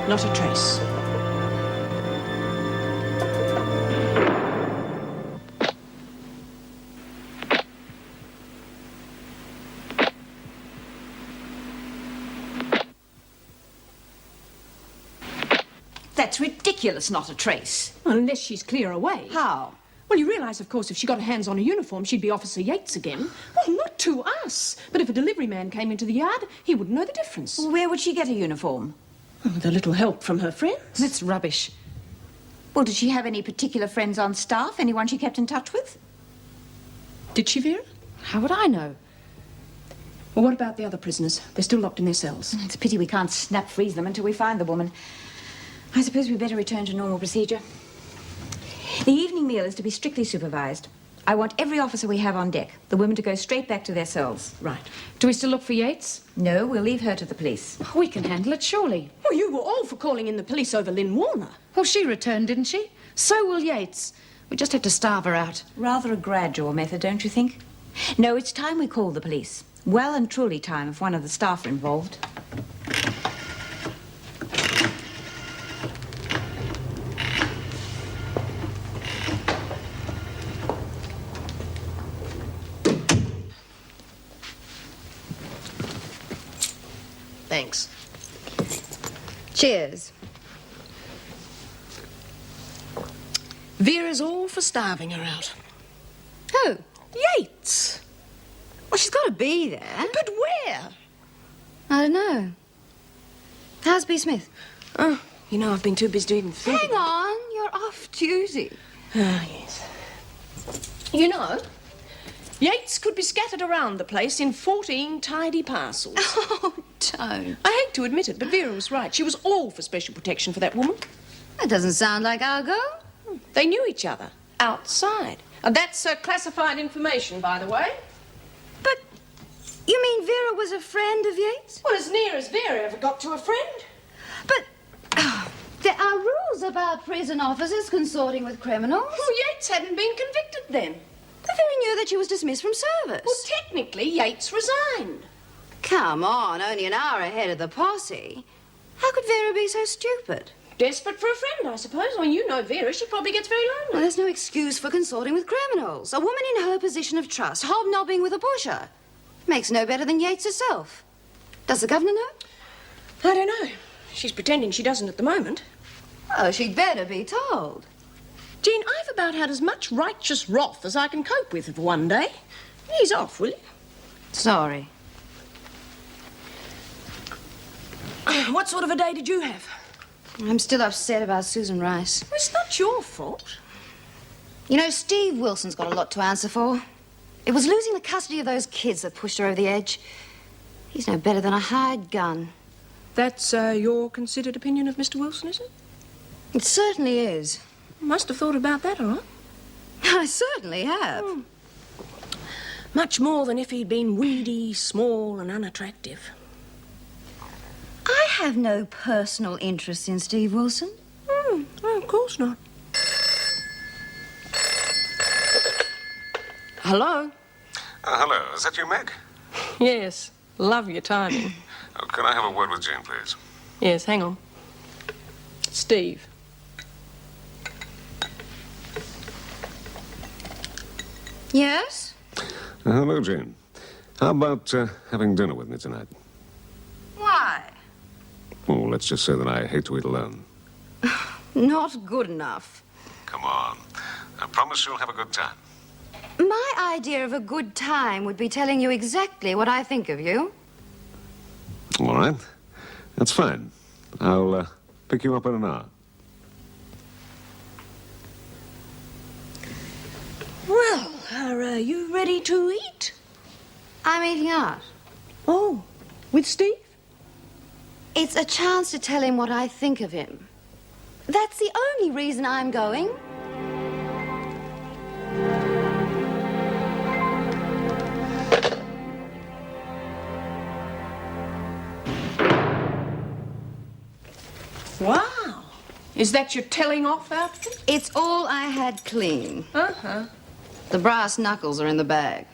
Not a trace. That's ridiculous, not a trace. Unless she's clear away. How? Well, you realise, of course, if she got her hands on a uniform, she'd be Officer Yates again. Well, not to us. But if a delivery man came into the yard, he wouldn't know the difference. Well, where would she get a uniform? With a little help from her friends. That's rubbish. Well, did she have any particular friends on staff? Anyone she kept in touch with? Did she, Vera? How would I know? Well, what about the other prisoners? They're still locked in their cells. It's a pity we can't snap freeze them until we find the woman. I suppose we'd better return to normal procedure. The evening meal is to be strictly supervised. I want every officer we have on deck, the women to go straight back to their cells. Right. Do we still look for Yates? No, we'll leave her to the police. We can handle it, surely. Well, you were all for calling in the police over Lynn Warner. Well, she returned, didn't she? So will Yates. We just have to starve her out. Rather a gradual method, don't you think? No, it's time we called the police. Well and truly time if one of the staff are involved. Thanks. Cheers. Vera's all for starving her out. Who? Yates. Well, she's got to be there. But where? I don't know. How's B. Smith? Oh, you know, I've been too busy to even think. Hang on, you're off duty. Ah, yes. You know, Yates could be scattered around the place in 14 tidy parcels. Oh, don't. I hate to admit it, but Vera was right. She was all for special protection for that woman. That doesn't sound like our girl. They knew each other outside. And that's classified information, by the way. But you mean Vera was a friend of Yates? Well, as near as Vera ever got to a friend. But there are rules about prison officers consorting with criminals. Well, Yates hadn't been convicted then. But Vera knew that she was dismissed from service. Well, technically, Yates resigned. Come on, only an hour ahead of the posse. How could Vera be so stupid? Desperate for a friend, I suppose. I mean, you know Vera. She probably gets very Well, lonely. there's no excuse for consorting with criminals. A woman in her position of trust, hobnobbing with a pusher. Makes no better than Yates herself. Does the governor know? I don't know. She's pretending she doesn't at the moment. Oh, she'd better be told. Jean, I've about had as much righteous wrath as I can cope with for one day. Ease off, will you? Sorry. What sort of a day did you have? I'm still upset about Susan Rice. Well, it's not your fault. You know, Steve Wilson's got a lot to answer for. It was losing the custody of those kids that pushed her over the edge. He's no better than a hired gun. That's your considered opinion of Mr. Wilson, is it? It certainly is. Must have thought about that, all right. I certainly have. Much more than if he'd been weedy, small and unattractive. I have no personal interest in Steve Wilson. Well, of course not. Hello? Hello, is that you, Meg? Yes. Love your timing. Oh, can I have a word with Jane, please? Yes, hang on. Steve. Yes? Hello, Jane. How about having dinner with me tonight? Why? Oh, let's just say that I hate to eat alone. Not good enough. Come on. I promise you'll have a good time. My idea of a good time would be telling you exactly what I think of you. All right. That's fine. I'll pick you up in an hour. Well, are you ready to eat? I'm eating out. Oh, with Steve? It's a chance to tell him what I think of him. That's the only reason I'm going. Wow. Is that your telling off outfit? It's all I had clean. Uh-huh. The brass knuckles are in the bag.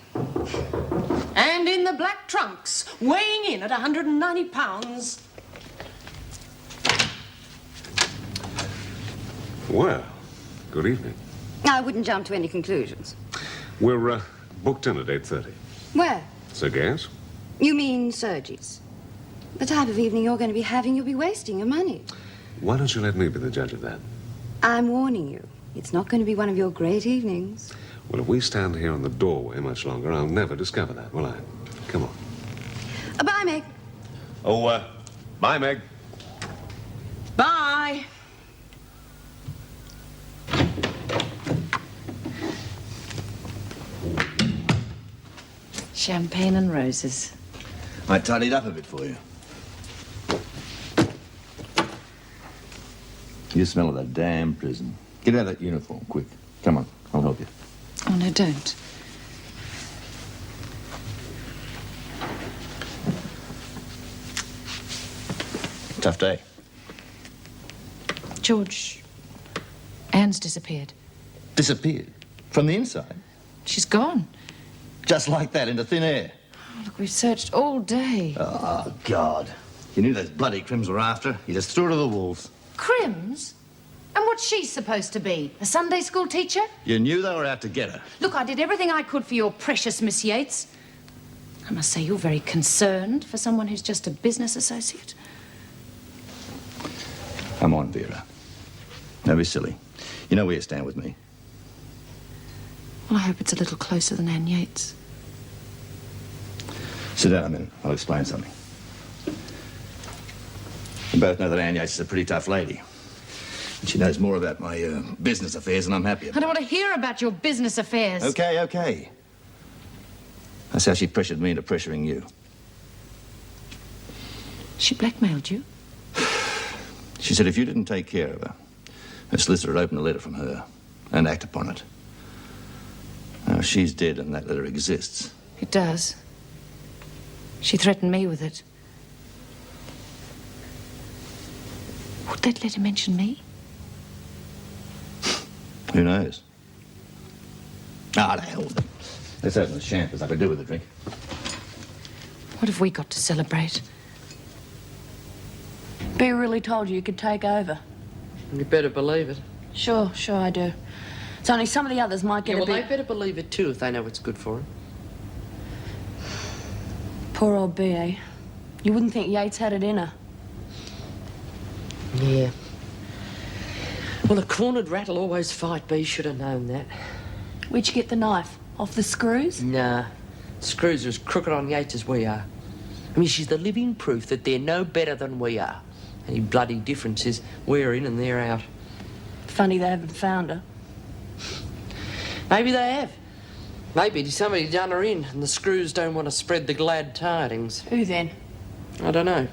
And in the black trunks, weighing in at 190 pounds. Well, good evening. I wouldn't jump to any conclusions. We're booked in at 8:30. Where? Sir Gaius? You mean Sergi's? The type of evening you're going to be having, you'll be wasting your money. Why don't you let me be the judge of that? I'm warning you. It's not going to be one of your great evenings. Well, if we stand here in the doorway much longer, I'll never discover that, will I? Come on. Bye, Meg. Oh, bye, Meg. Bye. Champagne and roses. I tidied up a bit for you. You smell of that damn prison. Get out of that uniform, quick. Come on, I'll help you. Oh, no, don't. Tough day. George, Anne's disappeared. Disappeared. From the inside. She's gone. Just like that, into thin air. Oh, look, we've searched all day. Oh, God. You knew those bloody crims were after her. You just threw her to the wolves. Crims? And what's she supposed to be? A Sunday school teacher? You knew they were out to get her. Look, I did everything I could for your precious Miss Yates. I must say, you're very concerned for someone who's just a business associate. Come on, Vera. Don't be silly. You know where you stand with me. Well, I hope it's a little closer than Anne Yates. Sit down a minute. I'll explain something. We both know that Anne Yates is a pretty tough lady. And she knows more about my business affairs than I'm happy I about. don't want to hear about your business affairs. Okay, okay. That's how she pressured me into pressuring you. She blackmailed you? She said if you didn't take care of her, her solicitor would open a letter from her and act upon it. Now, she's dead and that letter exists. It does. She threatened me with it. Would that letter mention me? Who knows? Ah, the hell with it. Let's open the champers. I could do with a drink. What have we got to celebrate? Bea really told you could take over. You better believe it. Sure, I do. It's only some of the others might get Yeah, well, a bit... they better believe it too if they know it's good for them. Poor old Bea, eh? You wouldn't think Yates had it in her. Yeah. Well, a cornered rat'll always fight. Bea should have known that. Where'd you get the knife? Off the screws? Nah. Screws are as crooked on Yates as we are. I mean, she's the living proof that they're no better than we are. Any bloody difference is we're in and they're out. Funny they haven't found her. Maybe they have. Maybe somebody done her in and the screws don't want to spread the glad tidings. Who then? I don't know.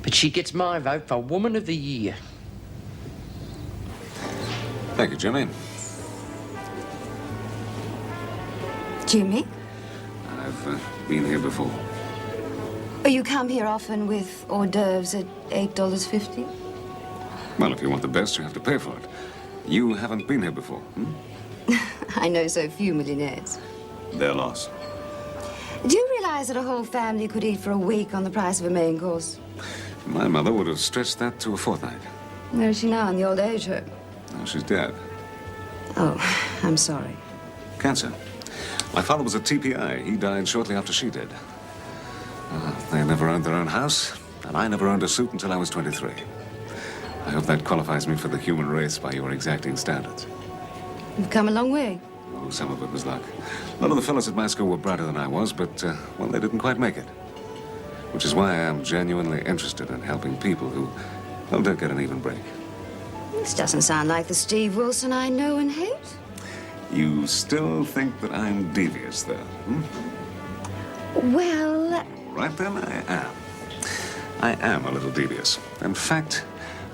But she gets my vote for Woman of the Year. Thank you, Jimmy. Jimmy? I've been here before. Oh, you come here often with hors d'oeuvres at $8.50? Well, if you want the best, you have to pay for it. You haven't been here before, hmm? I know so few millionaires. Their loss. Do you realize that a whole family could eat for a week on the price of a main course? My mother would have stretched that to a fortnight. Where is she now, in the old age home? Now she's dead. Oh, I'm sorry. Cancer. My father was a TPI. He died shortly after she did. They never owned their own house, and I never owned a suit until I was 23. I hope that qualifies me for the human race by your exacting standards. You've come a long way. Oh, some of it was luck. A lot of the fellows at my school were brighter than I was, but, well, they didn't quite make it. Which is why I am genuinely interested in helping people who, well, don't get an even break. This doesn't sound like the Steve Wilson I know and hate. You still think that I'm devious, though, hmm? Well... Right then, I am. I am a little devious. In fact,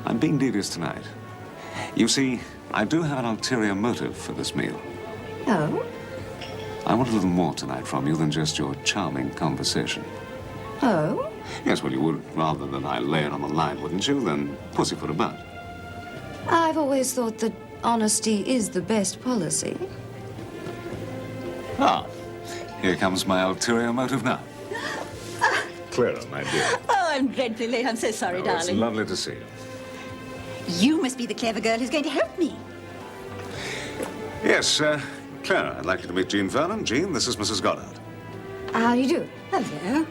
I'm being devious tonight. You see, I do have an ulterior motive for this meal. Oh? I want a little more tonight from you than just your charming conversation. Oh? Yes, well, you would, rather than I lay it on the line, wouldn't you, than pussyfoot about. I've always thought that honesty is the best policy. Ah, Here comes my ulterior motive now. Clara, my dear. Oh, I'm dreadfully late. I'm so sorry, It's darling. lovely to see you. You must be the clever girl who's going to help me. Yes, Clara, I'd like you to meet Jean Vernon. Jean, this is Mrs. Goddard. How do you do? Hello.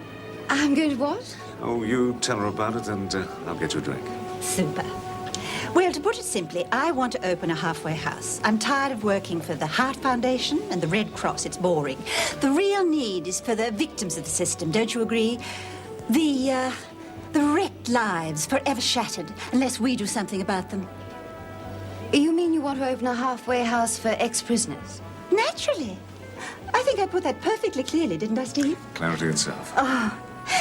I'm going to what? Oh, you tell her about it and I'll get you a drink. Super. Well, to put it simply, I want to open a halfway house. I'm tired of working for the Heart Foundation and the Red Cross. It's boring. The real need is for the victims of the system, don't you agree? The wrecked lives forever shattered unless we do something about them. You mean you want to open a halfway house for ex-prisoners? Naturally. I think I put that perfectly clearly, didn't I, Steve? Clarity itself.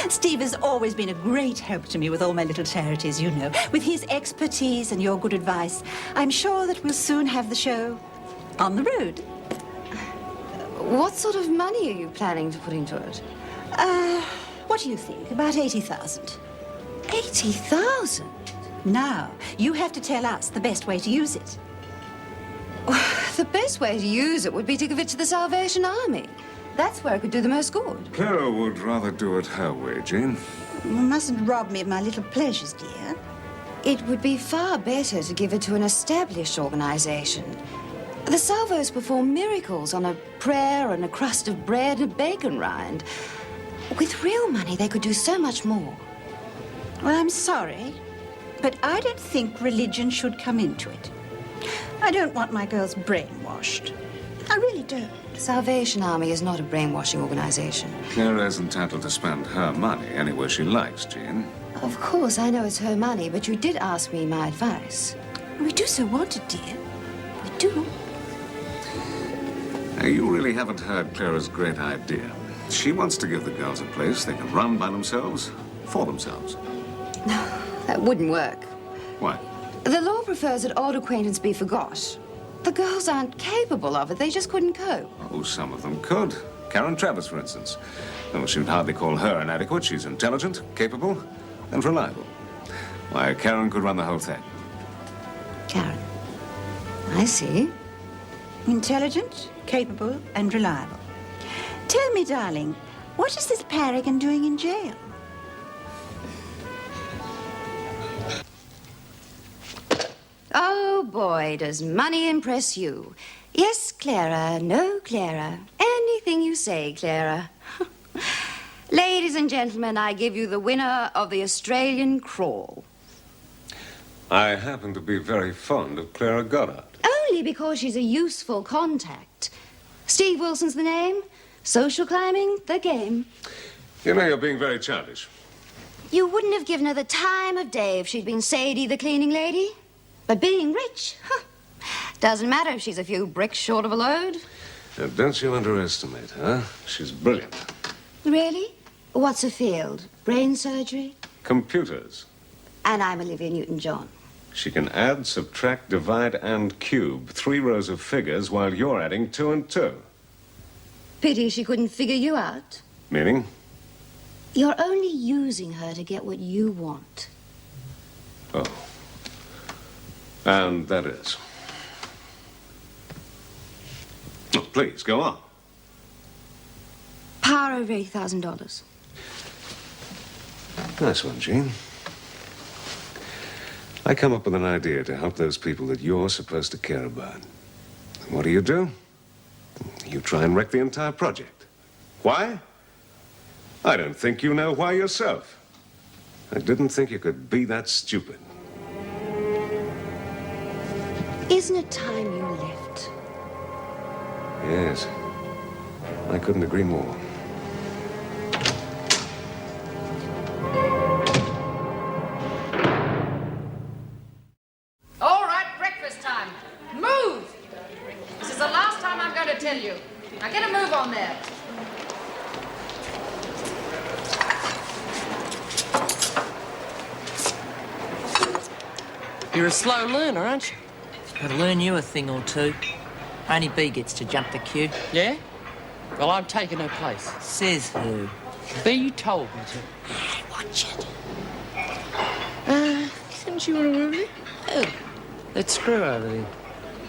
Steve has always been a great help to me with all my little charities, you know. With his expertise and your good advice, I'm sure that we'll soon have the show on the road. What sort of money are you planning to put into it? What do you think? About 80,000. 80,000? Now, you have to tell us the best way to use it. The best way to use it would be to give it to the Salvation Army. That's where it could do the most good. Clara would rather do it her way, Jean. You mustn't rob me of my little pleasures, dear. It would be far better to give it to an established organization. The Salvos perform miracles on a prayer and a crust of bread and a bacon rind. With real money, they could do so much more. Well, I'm sorry, but I don't think religion should come into it. I don't want my girls brainwashed. I really don't. The Salvation Army is not a brainwashing organization. Clara is entitled to spend her money anywhere she likes, Jean. Of course, I know it's her money, but you did ask me my advice. We do so want it, dear. We do. Now, you really haven't heard Clara's great idea. She wants to give the girls a place they can run by themselves, for themselves. That wouldn't work. Why? The law prefers that old acquaintance be forgot. The girls aren't capable of it. They just couldn't cope. Oh, some of them could. Karen Travers, for instance. Though she would hardly call her inadequate. She's intelligent, capable, and reliable. Why, Karen could run the whole thing. Karen. I see. Intelligent, capable, and reliable. Tell me, darling, what is this paragon doing in jail? Oh, boy, does money impress you. Yes, Clara. No, Clara. Anything you say, Clara. Ladies and gentlemen, I give you the winner of the Australian Crawl. I happen to be very fond of Clara Goddard. Only because she's a useful contact. Steve Wilson's the name. Social climbing, the game. You know, you're being very childish. You wouldn't have given her the time of day if she'd been Sadie the cleaning lady. But being rich, doesn't matter if she's a few bricks short of a load. Now, don't you underestimate her. She's brilliant. Really? What's her field? Brain surgery? Computers. And I'm Olivia Newton-John. She can add, subtract, divide, and cube 3 rows of figures while you're adding 2 and 2. Pity she couldn't figure you out. Meaning? You're only using her to get what you want. Oh. And that is. Oh, please, go on. Power over $80,000. Nice one, Jean. I come up with an idea to help those people that you're supposed to care about. And what do? You try and wreck the entire project. Why? I don't think you know why yourself. I didn't think you could be that stupid. Isn't it time you left? Yes. I couldn't agree more. All right, breakfast time. Move! This is the last time I'm going to tell you. Now get a move on there. You're a slow learner, aren't you? Gotta learn you a thing or two. Only B gets to jump the queue. Yeah? Well, I'm taking her place. Says who? B told me to. Watch it. Didn't you want to move it? Oh. Let's screw over then.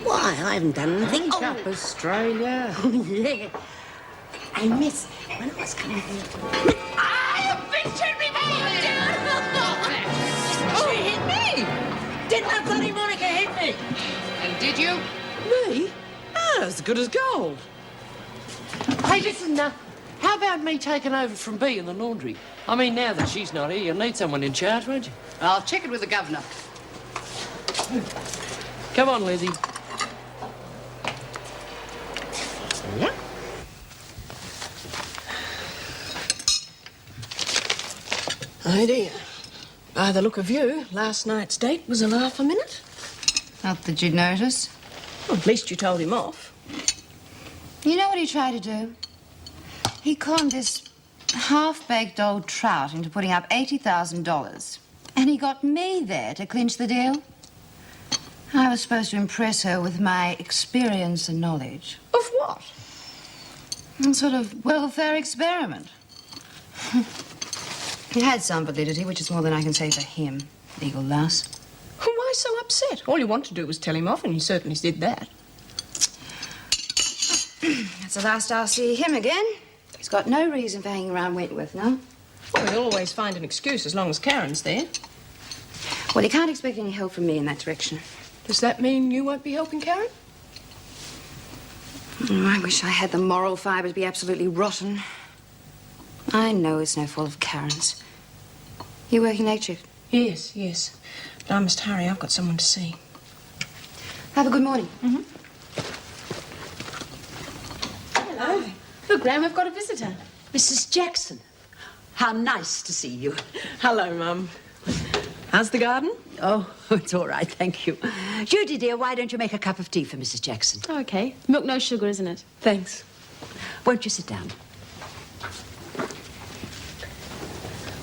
Why? I haven't done anything. Up Australia. Yeah. Hey, miss, when I was coming here... She hit me! Didn't I bloody Monica hit me? And did you? Me? Oh, as good as gold. Hey, listen, how about me taking over from Bea in the laundry? I mean, now that she's not here, you'll need someone in charge, won't you? I'll check it with the governor. Come on, Lizzie. Yeah. Oh, dear. By the look of you, last night's date was a laugh a minute. Not that you'd notice. Well, at least you told him off. You know what he tried to do? He conned this half-baked old trout into putting up $80,000. And he got me there to clinch the deal. I was supposed to impress her with my experience and knowledge. Of what? A sort of welfare experiment. It had some validity, which is more than I can say for him, legal louse. Why so upset? All you want to do was tell him off, and you certainly did that. That's the last I'll see him again. He's got no reason for hanging around Wentworth now. Well, he'll always find an excuse as long as Karen's there. Well, he can't expect any help from me in that direction. Does that mean you won't be helping Karen? Oh, I wish I had the moral fibre to be absolutely rotten. I know it's no fault of Karen's. You working late, Chick? Yes, yes. But I must hurry. I've got someone to see. Have a good morning. Mm-hmm. Hello. Look, Graham, I've got a visitor. Mrs. Jackson. How nice to see you. Hello, Mum. How's the garden? Oh, it's all right, thank you. Judy, dear, why don't you make a cup of tea for Mrs. Jackson? Oh, okay. Milk, no sugar, isn't it? Thanks. Won't you sit down?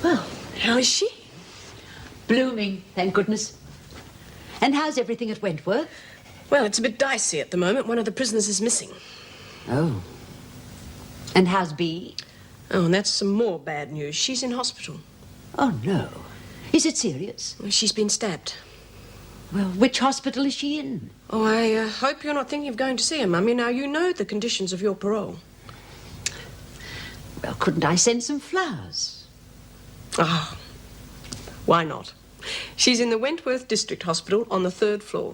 Well, how is she? Blooming, thank goodness. And how's everything at Wentworth? Well, it's a bit dicey at the moment. One of the prisoners is missing. Oh. And how's Bea? Oh, and that's some more bad news. She's in hospital. Oh, no. Is it serious? Well, she's been stabbed. Well, which hospital is she in? Oh, I hope you're not thinking of going to see her, Mummy. Now, you know the conditions of your parole. Well, couldn't I send some flowers? Oh, why not? She's in the Wentworth District Hospital on the 3rd floor.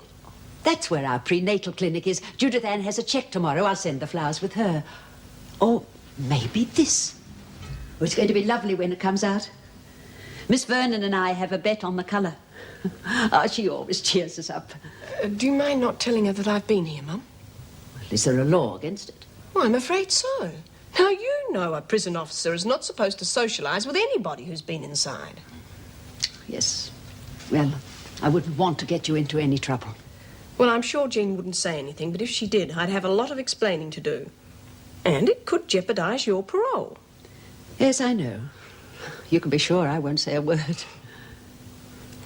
That's where our prenatal clinic is. Judith Ann has a check tomorrow. I'll send the flowers with her. Or maybe this. Oh, it's going to be lovely when it comes out. Miss Vernon and I have a bet on the colour. Oh, she always cheers us up. Do you mind not telling her that I've been here, Mum? Well, is there a law against it? Well, I'm afraid so. Now, you know a prison officer is not supposed to socialise with anybody who's been inside. Yes. Well, I wouldn't want to get you into any trouble. Well, I'm sure Jean wouldn't say anything, but if she did, I'd have a lot of explaining to do. And it could jeopardise your parole. Yes, I know. You can be sure I won't say a word.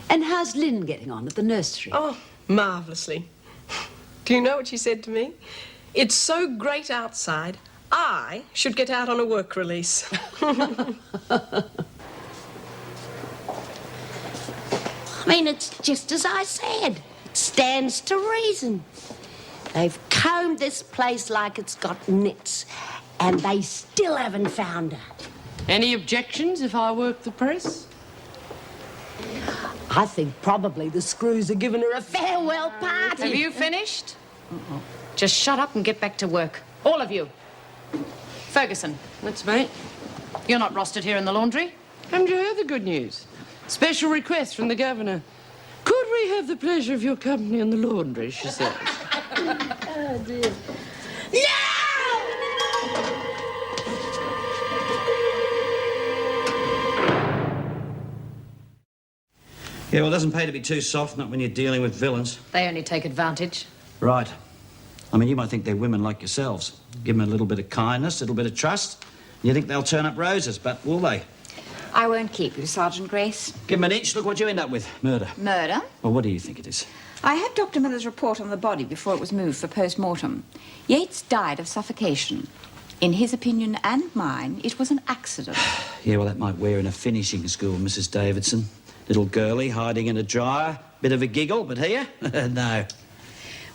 And how's Lynn getting on at the nursery? Oh, marvellously. Do you know what she said to me? It's so great outside, I should get out on a work release. I mean, it's just as I said. It stands to reason. They've combed this place like it's got nits, and they still haven't found her. Any objections if I work the press? I think probably the screws are giving her a farewell party. Have you finished? Just shut up and get back to work. All of you. Ferguson. That's me. You're not rostered here in the laundry. Haven't you heard the good news? Special request from the governor. Could we have the pleasure of your company in the laundry, she says. Oh, dear. Yeah, well, it doesn't pay to be too soft, not when you're dealing with villains. They only take advantage. Right. I mean, you might think they're women like yourselves. Give them a little bit of kindness, a little bit of trust, and you think they'll turn up roses, but will they? I won't keep you, Sergeant Grace. Give them an inch, look what you end up with. Murder. Murder? Well, what do you think it is? I had Dr. Miller's report on the body before it was moved for post-mortem. Yates died of suffocation. In his opinion and mine, it was an accident. Yeah, well, that might wear in a finishing school, Mrs. Davidson. Little girlie hiding in a dryer. Bit of a giggle, but here? No.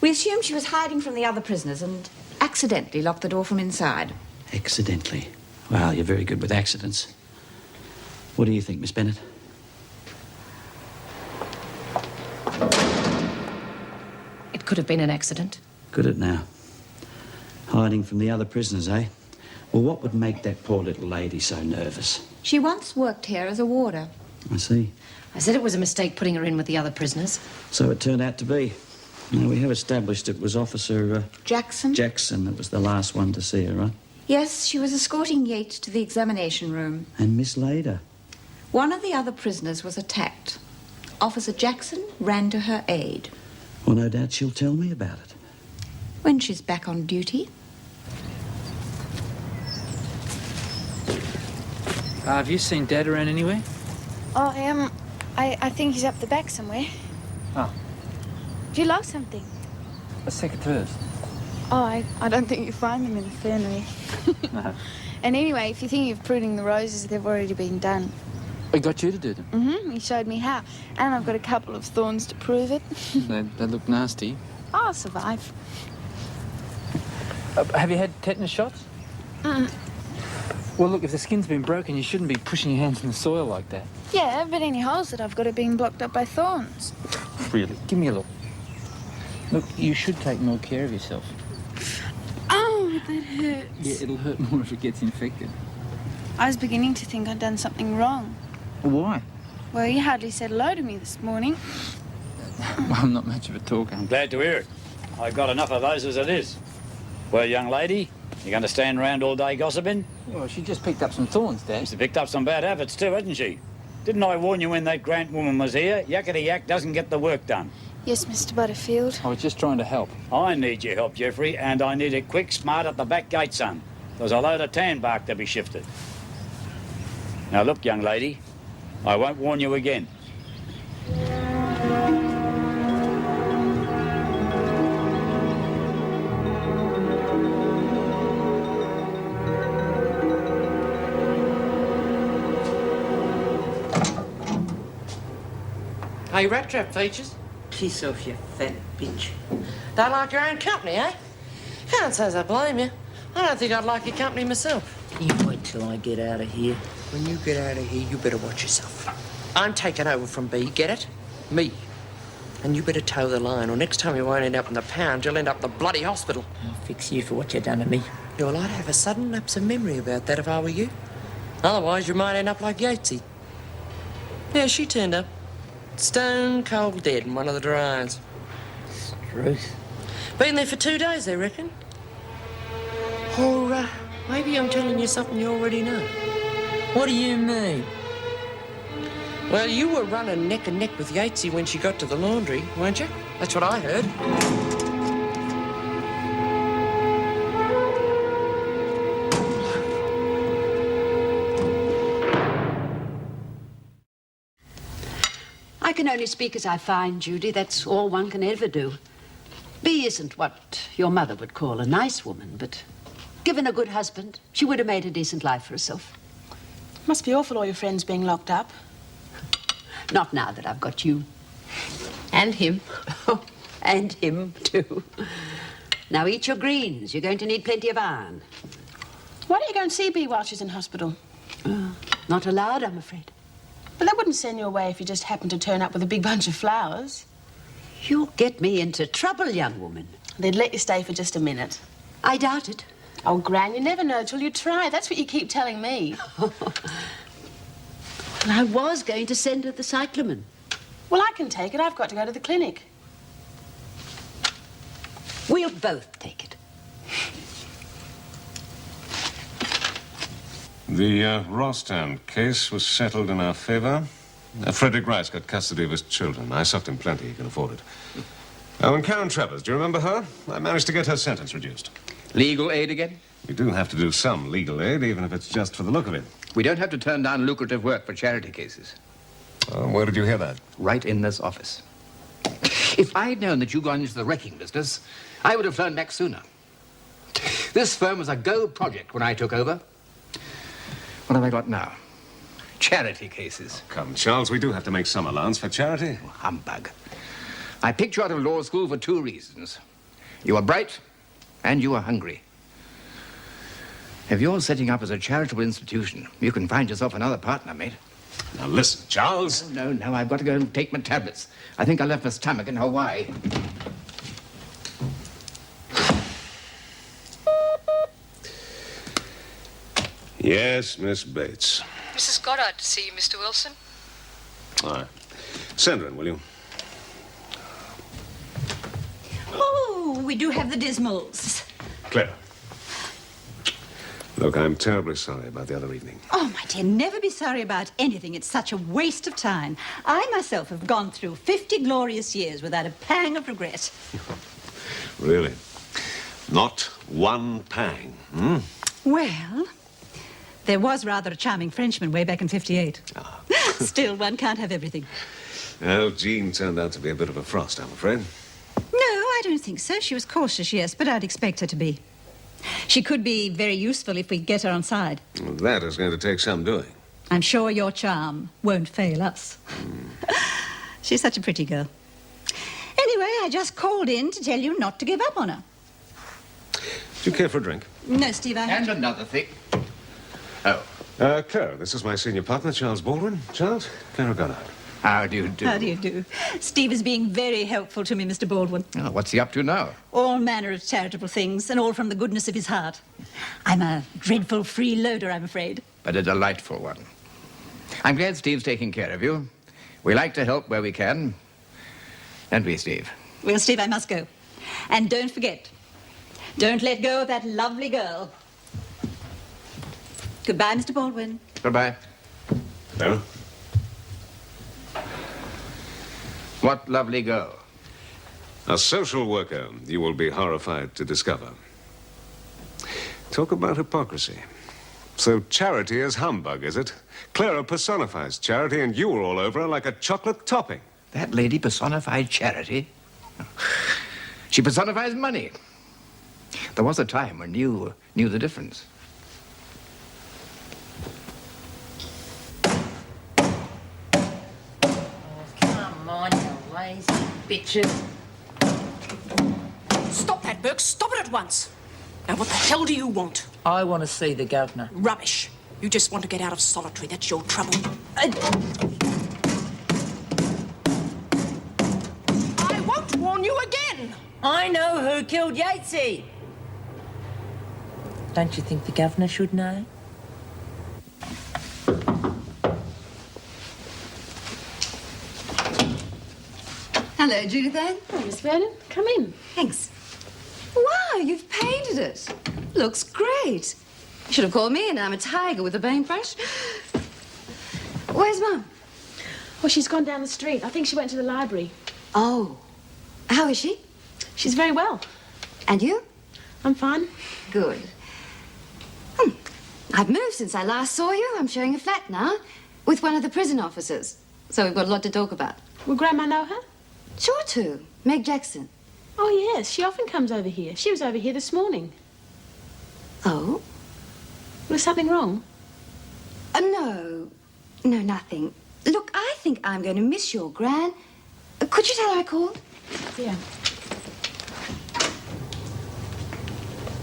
We assumed she was hiding from the other prisoners and accidentally locked the door from inside. Accidentally. Well, you're very good with accidents. What do you think, Miss Bennett? It could have been an accident. Good at now. Hiding from the other prisoners, eh? Well, what would make that poor little lady so nervous? She once worked here as a warder. I see. I said it was a mistake putting her in with the other prisoners. So it turned out to be. Now, we have established it was Officer Jackson? Jackson that was the last one to see her, right? Yes, she was escorting Yates to the examination room. And mislaid her. One of the other prisoners was attacked. Officer Jackson ran to her aid. Well, no doubt she'll tell me about it. When she's back on duty. Have you seen Dad around anywhere? Oh, I think he's up the back somewhere. Oh, Do you love something? a secateurs. Oh, I don't think you find them in the fernery. No. And anyway, if you're thinking of pruning the roses, they've already been done. We got you to do them. Mm-hmm, he showed me how. And I've got a couple of thorns to prove it. They look nasty. I'll survive. Have you had tetanus shots? Well, look, if the skin's been broken, you shouldn't be pushing your hands in the soil like that. Yeah, but any holes that I've got are being blocked up by thorns. Really? Give me a look. Look, you should take more care of yourself. Oh, that hurts. Yeah, it'll hurt more if it gets infected. I was beginning to think I'd done something wrong. Why? Well, you hardly said hello to me this morning. Well, I'm not much of a talker. I'm glad to hear it. I've got enough of those as it is. Well, young lady, you going to stand around all day gossiping? Well, she just picked up some thorns, Dad. She's picked up some bad habits too, hasn't she? Didn't I warn you when that Grant woman was here? Yakety-yak doesn't get the work done. Yes, Mr. Butterfield. I was just trying to help. I need your help, Jeffrey, and I need it quick, smart at the back gate, son. There's a load of tan bark to be shifted. Now look, young lady, I won't warn you again. Hey, rat trap features. Piss off, you fat bitch. Don't like your own company, eh? Can't say as I blame you. I don't think I'd like your company myself. You wait till I get out of here. When you get out of here, you better watch yourself. I'm taking over from B, get it? Me. And you better toe the line, or next time you won't end up in the pound, you'll end up in the bloody hospital. I'll fix you for what you done to me. Yeah, well, I'd have a sudden lapse of memory about that if I were you. Otherwise, you might end up like Yatesy. Yeah, she turned up. Stone cold dead in one of the dryers. Truth. Been there for 2 days, they reckon. Or maybe I'm telling you something you already know. What do you mean? Well, you were running neck and neck with Yatesy when she got to the laundry, weren't you? That's what I heard. I can only speak as I find, Judy. That's all one can ever do. B isn't what your mother would call a nice woman, but given a good husband, she would have made a decent life for herself. Must be awful, all your friends being locked up. Not now that I've got you. And him. And him, too. Now eat your greens. You're going to need plenty of iron. Why don't you go and see Bea while she's in hospital? Not allowed, I'm afraid. Well, they wouldn't send you away if you just happened to turn up with a big bunch of flowers. You'll get me into trouble, young woman. They'd let you stay for just a minute. I doubt it. Oh, Gran, you never know till you try. That's what you keep telling me. Well, I was going to send her the cyclamen. Well, I can take it. I've got to go to the clinic. We'll both take it. The Rostown case was settled in our favor. Frederick Rice got custody of his children. I sucked him plenty. He can afford it. Oh, and Karen Travers, do you remember her? I managed to get her sentence reduced. Legal aid again? We do have to do some legal aid, even if it's just for the look of it. We don't have to turn down lucrative work for charity cases. Where did you hear that? Right in this office. If I'd known that you'd gone into the wrecking business, I would have flown back sooner. This firm was a gold project when I took over. What have I got now? Charity cases. Oh, come, Charles, we do have to make some allowance for charity. Oh, humbug. I picked you out of law school for 2 reasons. You were bright and you were hungry. If you're setting up as a charitable institution, you can find yourself another partner, mate. Now listen, Charles. No, I've got to go and take my tablets. I think I left my stomach in Hawaii. Yes, Miss Bates. Mrs. Goddard to see you, Mr. Wilson. All right. Send her in, will you? Oh, we do have the Dismals. Clara. Look, I'm terribly sorry about the other evening. Oh, my dear, never be sorry about anything. It's such a waste of time. I myself have gone through 50 glorious years without a pang of regret. Really? Not one pang, hmm? Well, there was rather a charming Frenchman way back in 58. Still, one can't have everything. Well, Jean turned out to be a bit of a frost, I'm afraid. No, I don't think so. She was cautious, yes, but I'd expect her to be. She could be very useful if we get her on side. Well, that is going to take some doing. I'm sure your charm won't fail us. She's such a pretty girl. Anyway, I just called in to tell you not to give up on her. Do you care for a drink? No, Steve, I And another thing. Oh. Clara, this is my senior partner, Charles Baldwin. Charles, Clara Goddard. How do you do? How do you do? Steve is being very helpful to me, Mr. Baldwin. Oh, what's he up to now? All manner of charitable things, and all from the goodness of his heart. I'm a dreadful freeloader, I'm afraid. But a delightful one. I'm glad Steve's taking care of you. We like to help where we can. And we, Steve. Well, Steve, I must go. And don't forget, don't let go of that lovely girl. Goodbye, Mr. Baldwin. Goodbye. No? What lovely girl? A social worker, you will be horrified to discover. Talk about hypocrisy. So charity is humbug, is it? Clara personifies charity, and you were all over her like a chocolate topping. That lady personified charity? She personifies money. There was a time when you knew the difference. Come on, you lazy bitches. Stop that, Burke. Stop it at once. Now, what the hell do you want? I want to see the governor. Rubbish. You just want to get out of solitary. That's your trouble. I won't warn you again. I know who killed Yatesy. Don't you think the governor should know? Hello, Judith Ann. Oh, Miss Vernon, come in. Thanks. Wow, you've painted it. Looks great. You should have called me, and I'm a tiger with a paintbrush. Where's Mum? Well, she's gone down the street. I think she went to the library. Oh. How is she? She's very well. And you? I'm fine. Good. I've moved since I last saw you. I'm sharing a flat now with one of the prison officers. So we've got a lot to talk about. Will Grandma know her? Sure to. Meg Jackson. Oh, yes. She often comes over here. She was over here this morning. Oh? Was something wrong? No. No, nothing. Look, I think I'm going to miss your Gran. Could you tell her I called? Yeah.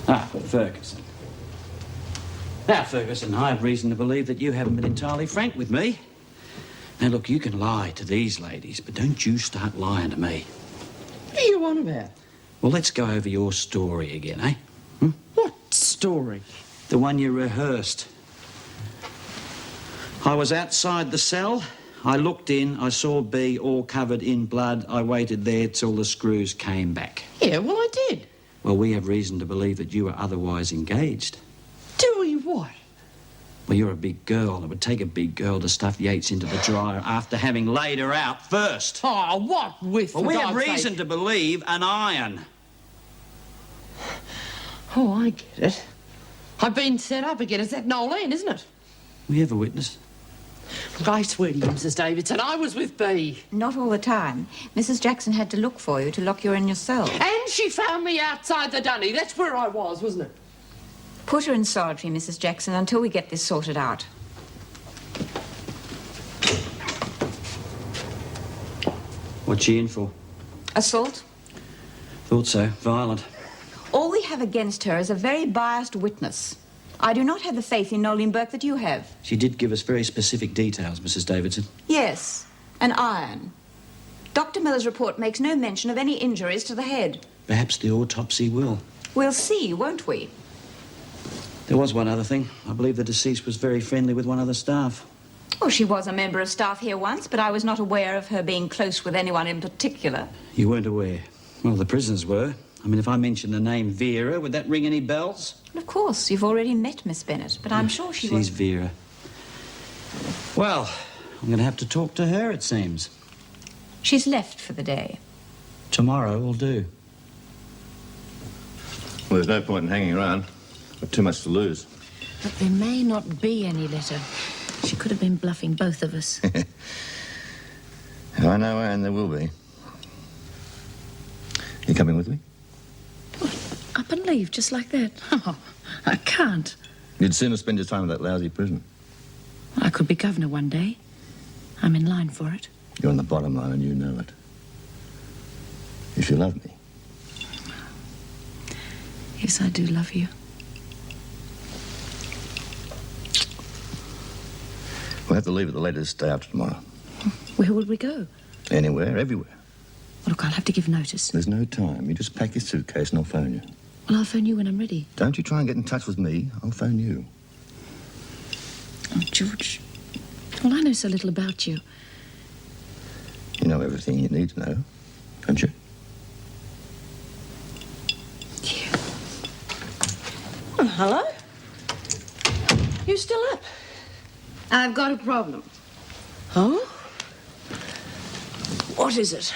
Ah, Ferguson. Now, Ferguson, I have reason to believe that you haven't been entirely frank with me. Now, look, you can lie to these ladies, but don't you start lying to me. What are you on about? Well, let's go over your story again, eh? What story? The one you rehearsed. I was outside the cell. I looked in. I saw B all covered in blood. I waited there till the screws came back. Yeah, well, I did. Well, we have reason to believe that you were otherwise engaged. Doing what? Well, you're a big girl. It would take a big girl to stuff Yates into the dryer after having laid her out first. Oh, what with? Well, we have God's reason sake? to believe an iron. Oh, I get it. I've been set up again. It's that Nolene, isn't it? We have a witness. Look, I swear to you, Mrs. Davidson, I was with B. Not all the time. Mrs. Jackson had to look for you to lock you in your cell. And she found me outside the dunny. That's where I was, wasn't it? Put her in solitary, Mrs. Jackson, until we get this sorted out. What's she in for? Assault? Thought so. Violent. All we have against her is a very biased witness. I do not have the faith in Nolene Burke that you have. She did give us very specific details, Mrs. Davidson. Yes, an iron. Dr. Miller's report makes no mention of any injuries to the head. Perhaps the autopsy will. We'll see, won't we? There was one other thing. I believe the deceased was very friendly with one of the staff. Oh, she was a member of staff here once, but I was not aware of her being close with anyone in particular. You weren't aware? Well, the prisoners were. I mean, if I mentioned the name Vera, would that ring any bells? Well, of course, you've already met Miss Bennett, but I'm sure she was... She's Vera. Well, I'm going to have to talk to her, it seems. She's left for the day. Tomorrow will do. Well, there's no point in hanging around. Got too much to lose. But there may not be any letter. She could have been bluffing both of us. I know, Anne, there will be. You coming with me? Up and leave, just like that? Oh, I can't. You'd sooner spend your time in that lousy prison. I could be governor one day. I'm in line for it. You're on the bottom line and you know it. If you love me. Yes, I do love you. We'll have to leave at the latest day after tomorrow. Where would we go? Anywhere, everywhere. Look, I'll have to give notice. There's no time. You just pack your suitcase and I'll phone you. Well, I'll phone you when I'm ready. Don't you try and get in touch with me. I'll phone you. Oh, George. Well, I know so little about you. You know everything you need to know, don't you? Yeah. Oh, hello? You still up? I've got a problem. Oh? What is it?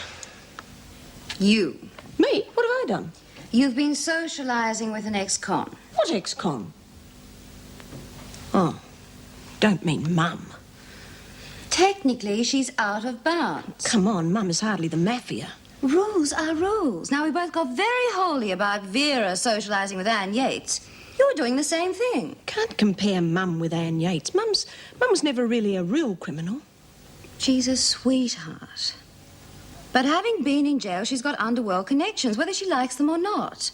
You. Me? What have I done? You've been socializing with an ex-con. What ex-con? Oh, don't mean Mum. Technically, she's out of bounds. Come on, Mum is hardly the mafia. Rules are rules. Now, we both got very holy about Vera socializing with Anne Yates. You're doing the same thing. Can't compare Mum with Anne Yates. Mum was never really a real criminal. She's a sweetheart. But having been in jail, she's got underworld connections, whether she likes them or not.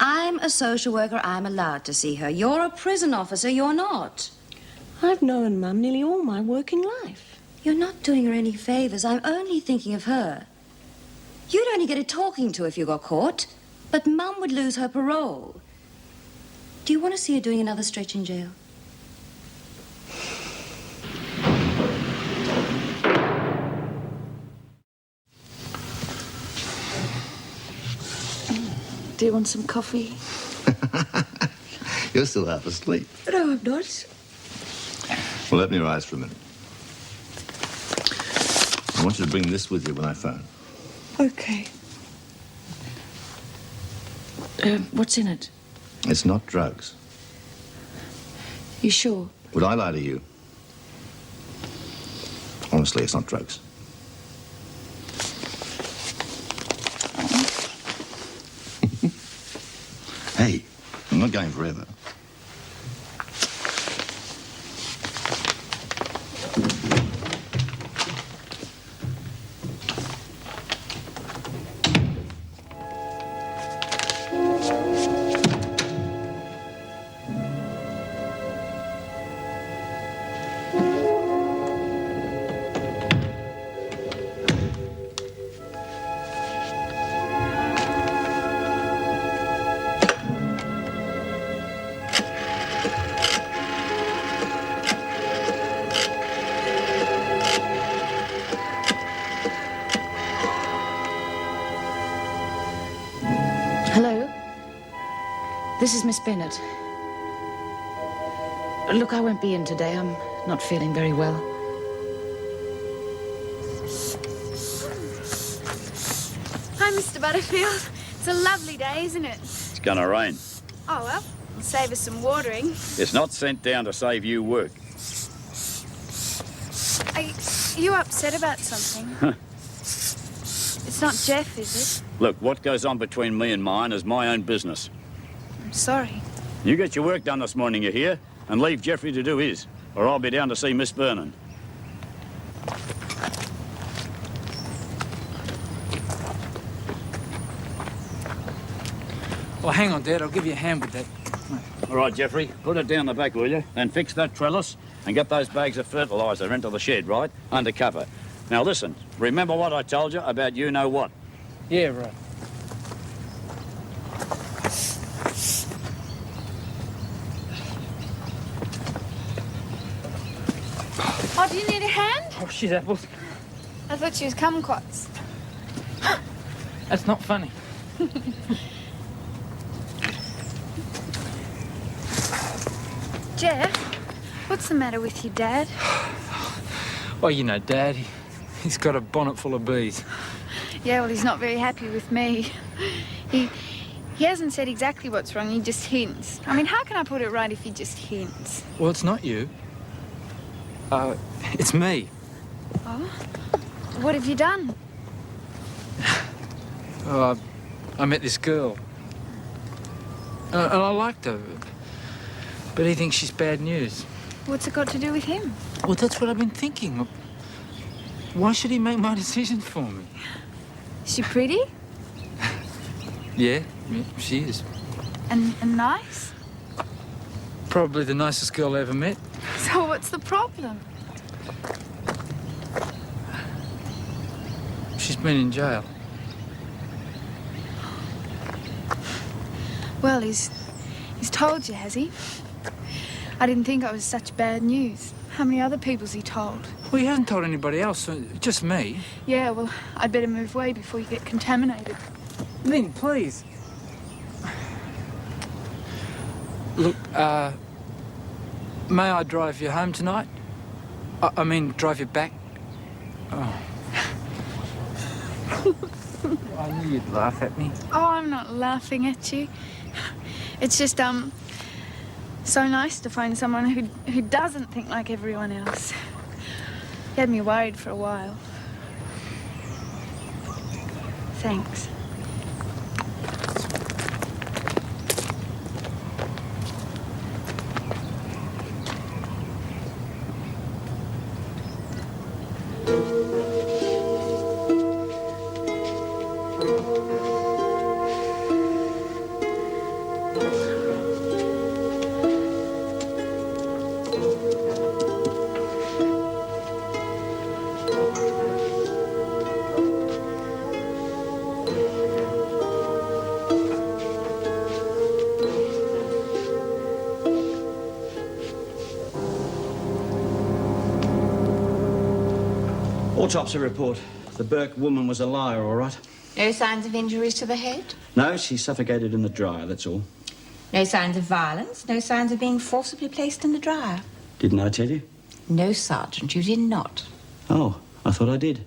I'm a social worker. I'm allowed to see her. You're a prison officer. You're not. I've known Mum nearly all my working life. You're not doing her any favors. I'm only thinking of her. You'd only get a talking to if you got caught, but Mum would lose her parole. Do you want to see her doing another stretch in jail? Do you want some coffee? You're still half asleep. No, I'm not. Well, let me rise for a minute. I want you to bring this with you when I phone. Okay. What's in it? It's not drugs. You sure? Would I lie to you? Honestly, it's not drugs. Hey, I'm not going forever. Hello? This is Miss Bennett. Look, I won't be in today. I'm not feeling very well. Hi, Mr. Butterfield. It's a lovely day, isn't it? It's gonna rain. Oh, well, it'll save us some watering. It's not sent down to save you work. Are you upset about something? It's not Jeff, is it? Look, what goes on between me and mine is my own business. I'm sorry. You get your work done this morning, you hear? And leave Jeffrey to do his, or I'll be down to see Miss Vernon. Well, hang on, Dad. I'll give you a hand with that. All right, Jeffrey, put it down the back, will you? Then fix that trellis and get those bags of fertiliser into the shed, right? Under cover. Now, listen, remember what I told you about you-know-what? Yeah, right. Oh, do you need a hand? Oh, shit, Apples. I thought she was kumquats. That's not funny. Jeff, what's the matter with you, Dad? Well, you know, Dad, he's got a bonnet full of bees. Yeah, well, he's not very happy with me. He hasn't said exactly what's wrong, he just hints. I mean, how can I put it right if he just hints? Well, it's not you. It's me. Oh? What have you done? Oh, I met this girl. And I liked her. But he thinks she's bad news. What's it got to do with him? Well, that's what I've been thinking. Why should he make my decisions for me? Is she pretty? Yeah, she is. And nice? Probably the nicest girl I ever met. So what's the problem? She's been in jail. Well, he's told you, has he? I didn't think I was such bad news. How many other people's he told? Well, he hasn't told anybody else, just me. Yeah, well, I'd better move away before you get contaminated. Lynn, please. Look, may I drive you home tonight? I mean, drive you back? Oh. I knew you'd laugh at me. Oh, I'm not laughing at you. It's just, so nice to find someone who doesn't think like everyone else. You had me worried for a while. Thanks. Autopsy report. The Burke woman was a liar, all right. No signs of injuries to the head? No, she suffocated in the dryer, that's all. No signs of violence? No signs of being forcibly placed in the dryer? Didn't I tell you? No, Sergeant, you did not. Oh, I thought I did.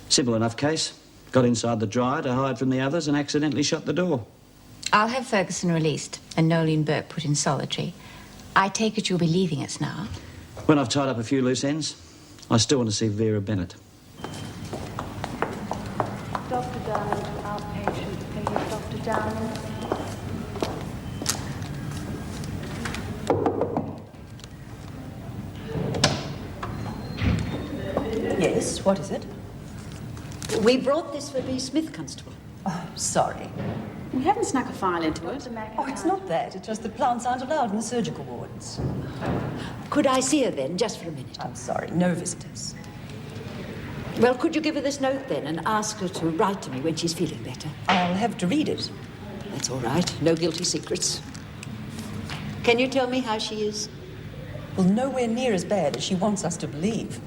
Simple enough case. Got inside the dryer to hide from the others and accidentally shut the door. I'll have Ferguson released and Nolene Burke put in solitary. I take it you'll be leaving us now. When I've tied up a few loose ends, I still want to see Vera Bennett. Dr. Darling, outpatient, please. Dr. Darling. Yes, what is it? We brought this for B. Smith, Constable. Oh, sorry. We haven't snuck a file into it. Oh, it's not that. It's just that plants aren't allowed in the surgical wards. Could I see her then, just for a minute? I'm sorry, no visitors. Well, could you give her this note then and ask her to write to me when she's feeling better? I'll have to read it. That's all right. No guilty secrets. Can you tell me how she is? Well, nowhere near as bad as she wants us to believe.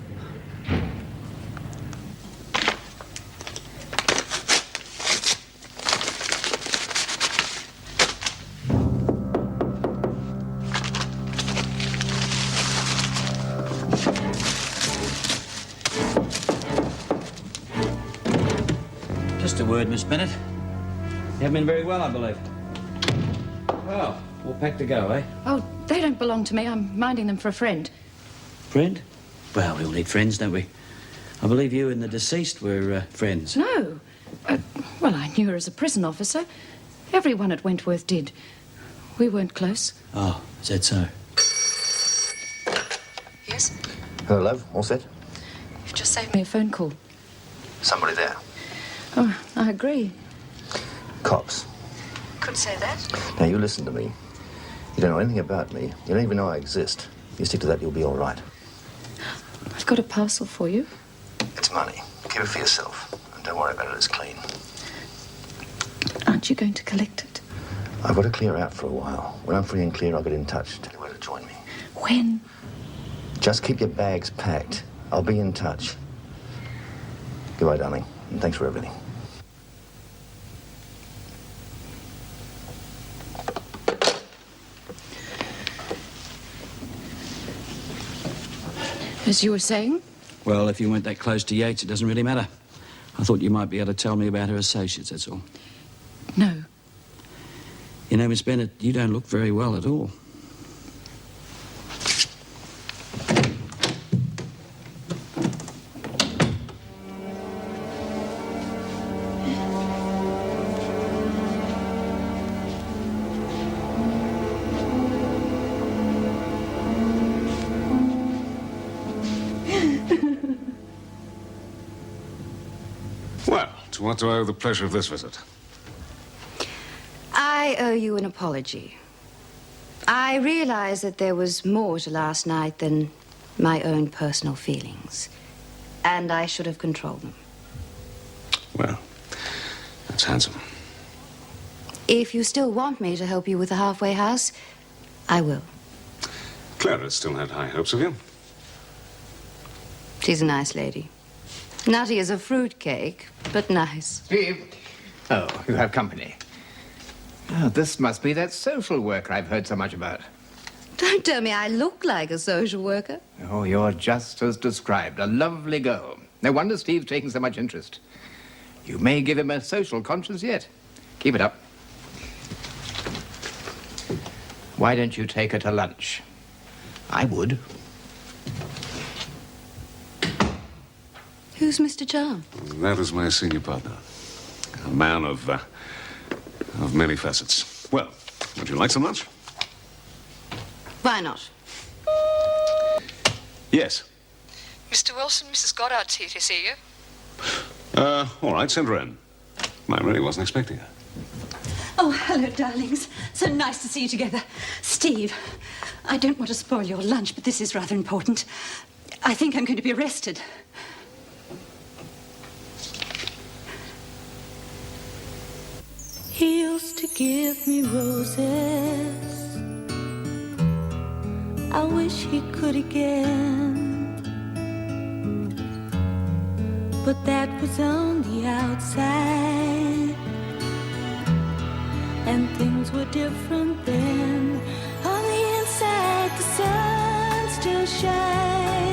Just a word, Miss Bennett. You haven't been very well, I believe. Well, all packed to go, eh? Oh, they don't belong to me. I'm minding them for a friend. Friend? Well, we all need friends, don't we? I believe you and the deceased were friends. No. Well, I knew her as a prison officer. Everyone at Wentworth did. We weren't close. Oh, is that so? Yes? Hello, love. All set? You've just saved me a phone call. Somebody there. Oh, I agree. Cops. Could say that. Now, you listen to me. You don't know anything about me. You don't even know I exist. If you stick to that, you'll be all right. I've got a parcel for you. It's money. Keep it for yourself. And don't worry about it, it's clean. Aren't you going to collect it? I've got to clear out for a while. When I'm free and clear, I'll get in touch. Tell you where to join me. When? Just keep your bags packed. I'll be in touch. Goodbye, darling. And thanks for everything. As you were saying? Well, if you weren't that close to Yates, it doesn't really matter. I thought you might be able to tell me about her associates, that's all. No. You know, Miss Bennett, you don't look very well at all. Well, to what do I owe the pleasure of this visit? I owe you an apology. I realize that there was more to last night than my own personal feelings, and I should have controlled them. Well, that's handsome. If you still want me to help you with the halfway house, I will. Clara still had high hopes of you. She's a nice lady. Nutty as a fruitcake, but nice. Steve. Oh, you have company. Oh, this must be that social worker I've heard so much about. Don't tell me I look like a social worker. Oh, you're just as described. A lovely girl. No wonder Steve's taking so much interest. You may give him a social conscience yet. Keep it up. Why don't you take her to lunch? I would. Who's Mr. Charm? That is my senior partner. A man of many facets. Well, would you like some lunch? Why not? Yes. Mr. Wilson, Mrs. Goddard's here to see you. All right, send her in. I really wasn't expecting her. Oh, hello, darlings. So nice to see you together. Steve, I don't want to spoil your lunch, but this is rather important. I think I'm going to be arrested. He used to give me roses. I wish he could again. But that was on the outside, and things were different then. On the inside, the sun still shines.